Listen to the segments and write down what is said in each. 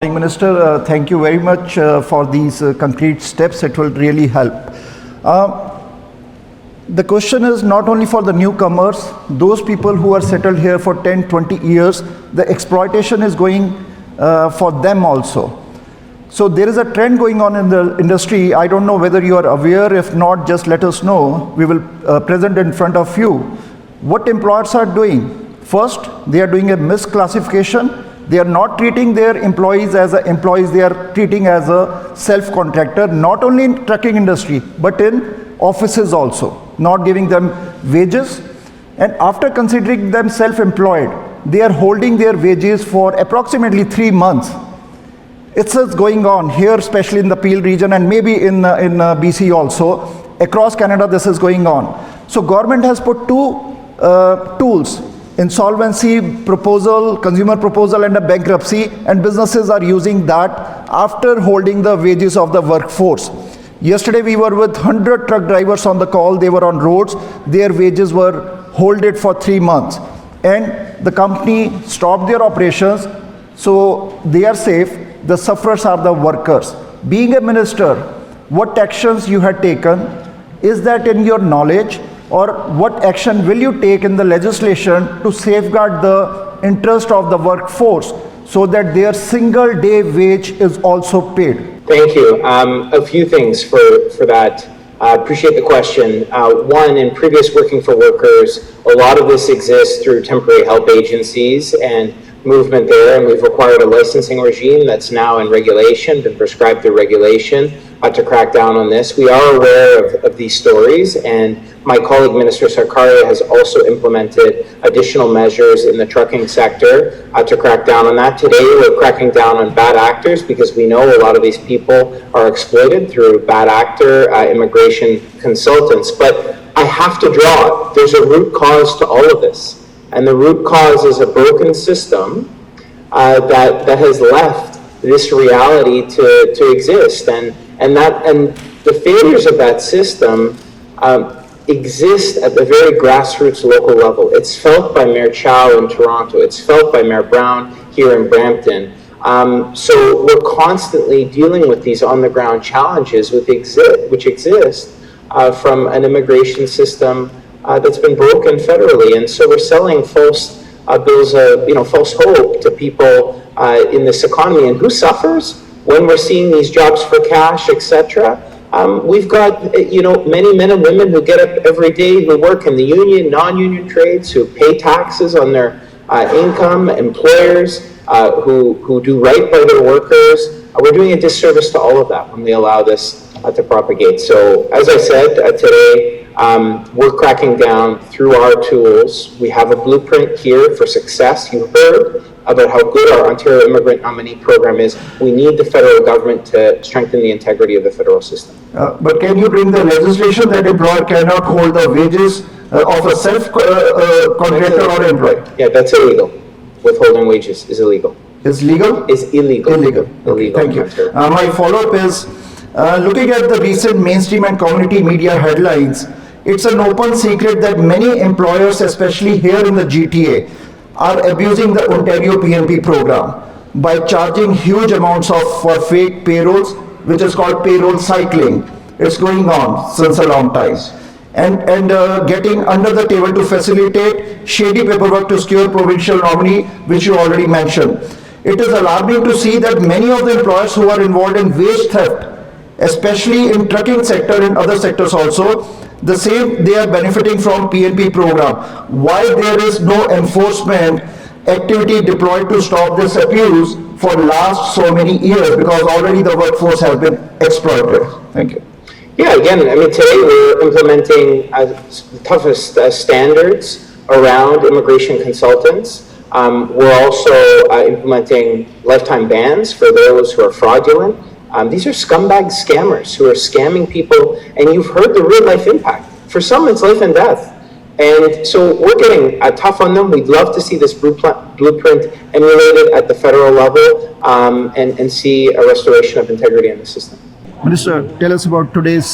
Minister, thank you very much for these concrete steps. It will really help. The question is not only for the newcomers, those people who are settled here for 10, 20 years, the exploitation is going for them also. So there is a trend going on in the industry. I don't know whether you are aware. If not, just let us know. We will present in front of you what employers are doing. First, they are doing a misclassification. They are not treating their employees as employees, they are treating as a self-contractor, not only in trucking industry, but in offices also, not giving them wages. And after considering them self-employed, they are holding their wages for approximately 3 months. It's going on here, especially in the Peel region and maybe in BC also. Across Canada, this is going on. So government has put two tools: insolvency proposal, consumer proposal, and a bankruptcy, and businesses are using that after holding the wages of the workforce. Yesterday we were with 100 truck drivers on the call. They were on roads. Their wages were holded for 3 months, and the company stopped their operations, so they are safe. The sufferers are the workers. Being a minister, what actions you had taken? Is that in your knowledge? Or what action will you take in the legislation to safeguard the interest of the workforce so that their single day wage is also paid? Thank you. A few things for that. I appreciate the question. One, in previous working for workers, a lot of this exists through temporary help agencies and movement there, and we've required a licensing regime that's now in regulation, been prescribed through regulation to crack down on this. We are aware of these stories, and my colleague Minister Sarkaria has also implemented additional measures in the trucking sector to crack down on that. Today we're cracking down on bad actors because we know a lot of these people are exploited through bad actor immigration consultants. But I have to draw, there's a root cause to all of this. And the root cause is a broken system that has left this reality to exist. And the failures of that system exist at the very grassroots local level. It's felt by Mayor Chow in Toronto. It's felt by Mayor Brown here in Brampton. So we're constantly dealing with these on-the-ground challenges which exist from an immigration system that's been broken federally. And so we're selling false bills of, false hope to people in this economy. And who suffers when we're seeing these jobs for cash, etc.? We've got, many men and women who get up every day, who work in the union, non-union trades, who pay taxes on their income, employers who do right by their workers. We're doing a disservice to all of that when we allow this to propagate. So, as I said today, we're cracking down through our tools. We have a blueprint here for success. You heard about how good our Ontario Immigrant Nominee Program is. We need the federal government to strengthen the integrity of the federal system. But can you bring the legislation that employer cannot hold the wages of a self-contractor or employee? Yeah, that's illegal. Withholding wages is illegal. Is legal? Is illegal. Illegal. Okay, thank you. My follow-up is, looking at the recent mainstream and community media headlines, it's an open secret that many employers, especially here in the GTA, are abusing the Ontario PNP program by charging huge amounts for fake payrolls, which is called payroll cycling. It's going on since a long time. And getting under the table to facilitate shady paperwork to secure provincial nominee, which you already mentioned. It is alarming to see that many of the employers who are involved in wage theft, especially in trucking sector and other sectors also, the same, they are benefiting from PNP program. Why there is no enforcement activity deployed to stop this abuse for last so many years, because already the workforce has been exploited? Thank you. Yeah, again, today we're implementing the toughest standards around immigration consultants. We're also implementing lifetime bans for those who are fraudulent. These are scumbag scammers who are scamming people, and you've heard the real life impact. For some, it's life and death. And so we're getting tough on them. We'd love to see this blueprint emulated at the federal level and see a restoration of integrity in the system. Minister, tell us about today's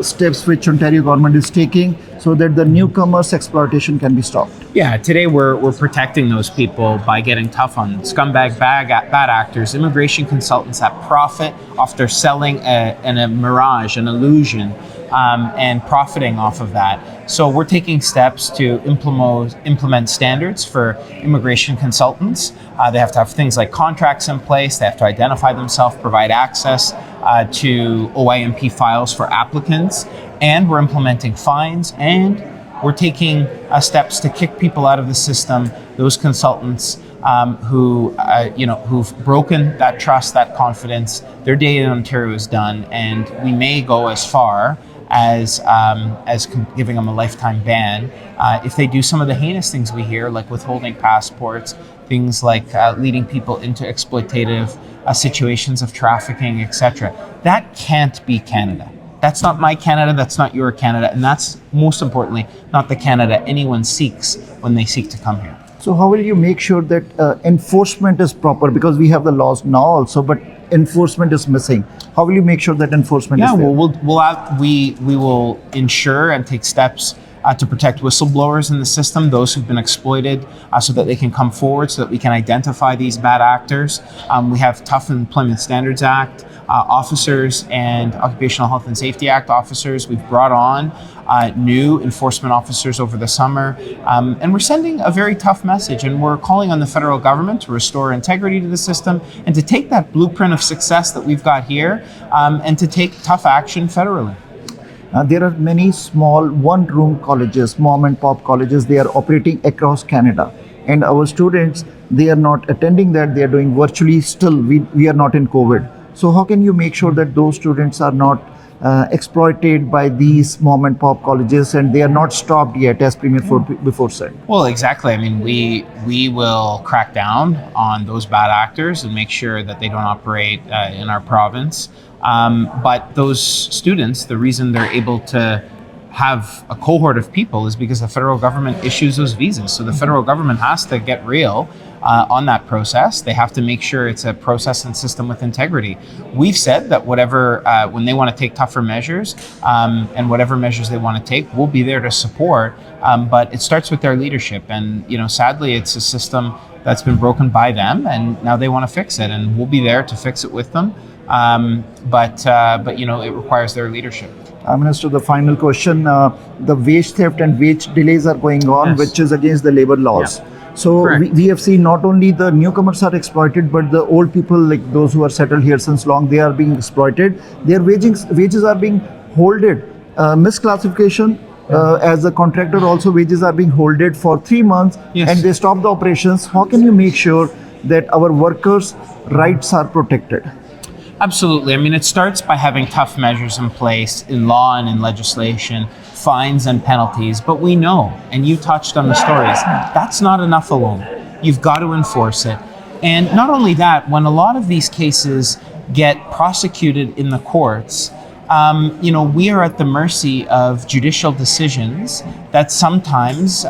steps which Ontario government is taking so that the newcomers' exploitation can be stopped. Yeah, today we're protecting those people by getting tough on scumbag bad actors, immigration consultants that profit after selling a mirage, an illusion, and profiting off of that. So we're taking steps to implement standards for immigration consultants. They have to have things like contracts in place. They have to identify themselves, provide access to OIMP files for applicants, and we're implementing fines, and we're taking steps to kick people out of the system, those consultants who've broken that trust, that confidence. Their day in Ontario is done, and we may go as far as giving them a lifetime ban if they do some of the heinous things we hear, like withholding passports, things like leading people into exploitative situations of trafficking, etc. That can't be Canada. That's not my Canada, that's not your Canada, and that's, most importantly, not the Canada anyone seeks when they seek to come here. So how will you make sure that enforcement is proper? Because we have the laws now also, but enforcement is missing. How will you make sure that enforcement is there? We will ensure and take steps to protect whistleblowers in the system, those who've been exploited, so that they can come forward, so that we can identify these bad actors. We have Tough Employment Standards Act officers and Occupational Health and Safety Act officers. We've brought on new enforcement officers over the summer, and we're sending a very tough message, and we're calling on the federal government to restore integrity to the system and to take that blueprint of success that we've got here and to take tough action federally. There are many small one-room colleges, mom and pop colleges, they are operating across Canada. And our students, they are not attending that, they are doing virtually still. We are not in COVID. So how can you make sure that those students are not exploited by these mom and pop colleges and they are not stopped yet, as Premier before said? Well, exactly. I mean, we will crack down on those bad actors and make sure that they don't operate in our province. But those students, the reason they're able to have a cohort of people is because the federal government issues those visas. So the federal government has to get real on that process. They have to make sure it's a process and system with integrity. We've said that whatever, when they want to take tougher measures and whatever measures they want to take, we'll be there to support. But it starts with their leadership. And, sadly, it's a system that's been broken by them, and now they want to fix it. And we'll be there to fix it with them. But it requires their leadership. Minister, the final question, the wage theft and wage delays are going on, Yes. which is against the labor laws. Yeah. So we have seen not only the newcomers are exploited, but the old people, like those who are settled here since long, they are being exploited. Their wages are being holded. Misclassification, as a contractor also, wages are being holded for 3 months. Yes. And they stop the operations. How can you make sure that our workers' rights are protected? Absolutely. I mean, it starts by having tough measures in place in law and in legislation, fines and penalties. But we know, and you touched on the stories, that's not enough alone. You've got to enforce it. And not only that, when a lot of these cases get prosecuted in the courts, we are at the mercy of judicial decisions that sometimes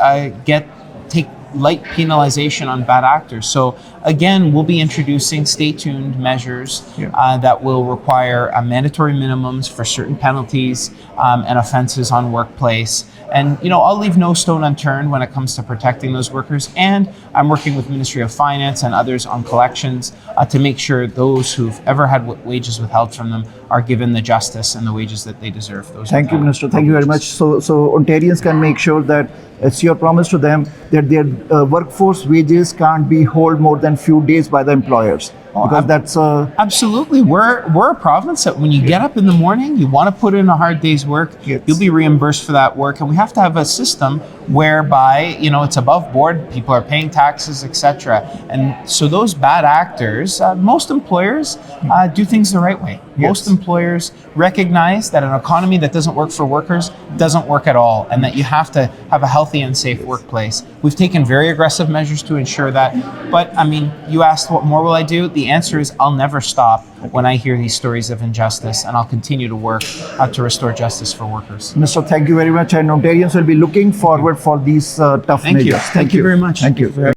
take light penalization on bad actors. So again, we'll be introducing, stay tuned, measures that will require mandatory minimums for certain penalties and offenses on workplace. And I'll leave no stone unturned when it comes to protecting those workers. And I'm working with Ministry of Finance and others on collections to make sure those who've ever had wages withheld from them are given the justice and the wages that they deserve. Thank you, Minister. Thank you very much. So Ontarians can make sure that it's your promise to them that their workforce wages can't be held more than few days by the employers. Because that's absolutely. We're a province that when you get up in the morning, you want to put in a hard day's work, you'll be reimbursed for that work. And we have to have a system whereby, it's above board, people are paying taxes, etc. And so those bad actors, most employers do things the right way. Most employers recognize that an economy that doesn't work for workers doesn't work at all, and that you have to have a healthy and safe workplace. We've taken very aggressive measures to ensure that. But I mean, you asked what more will I do? The answer is I'll never stop when I hear these stories of injustice, and I'll continue to work to restore justice for workers. Minister, thank you very much. And Ontarians will be looking forward for these tough measures. Thank you very much. Thank you.